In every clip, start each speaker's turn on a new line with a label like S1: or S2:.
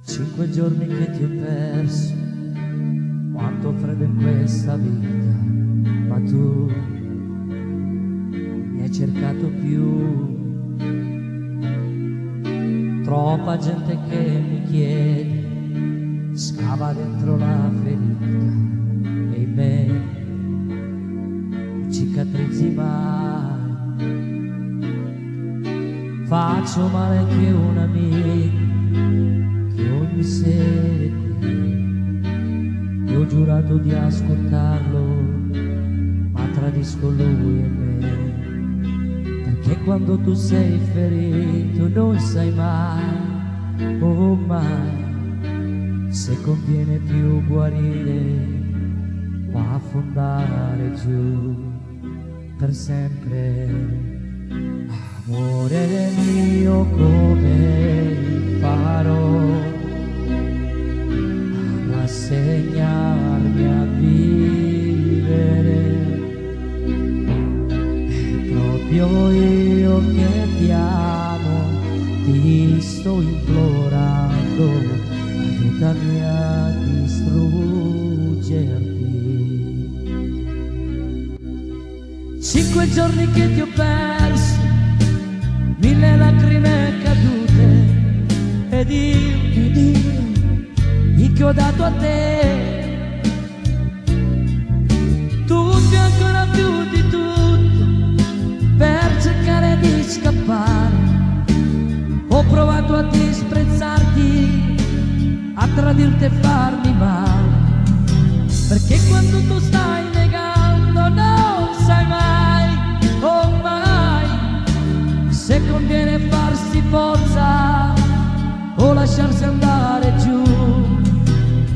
S1: 5 giorni che ti ho perso, quanto freddo in questa vita, ma tu mi hai cercato più. Troppa gente che mi chiede, scava dentro la ferita e in me cicatrizzi mai. Faccio male che un amico che ogni sera è qui, e ho giurato di ascoltarlo, ma tradisco lui e me. Perché quando tu sei ferito non sai mai, oh mai, se conviene più guarire o affondare giù per sempre. Amore mio, come farò a rassegnarmi a vivere? È proprio io che ti amo, ti sto implorando, aiutami a distruggerti. 5 giorni che ti ho perso, 1000 lacrime cadute, ed io che ho dato a te tutto e ancora più di tutto per cercare di scappare. Ho provato a disprezzarti, a tradirti e farmi male, perché quando tu stai negando non sai mai, oh mai, se conviene farsi forza o lasciarsi andare giù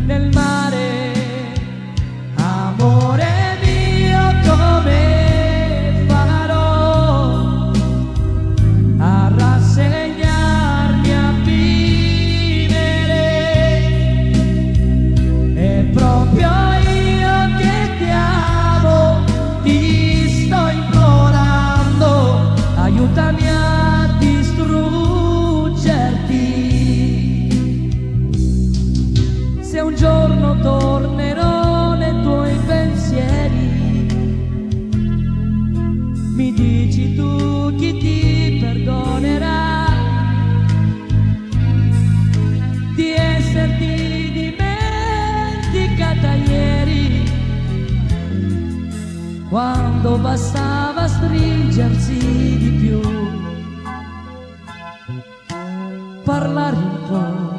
S1: nel mare. Amore mio, come farò a rassegnarmi a vivere? È proprio io che ti amo, ti sto implorando, aiutami a distruggerti. Se un giorno tornerò nei tuoi pensieri, mi dici tu chi ti perdonerà di esserti dimenticata ieri, quando bastava stringersi di più, parlare un po',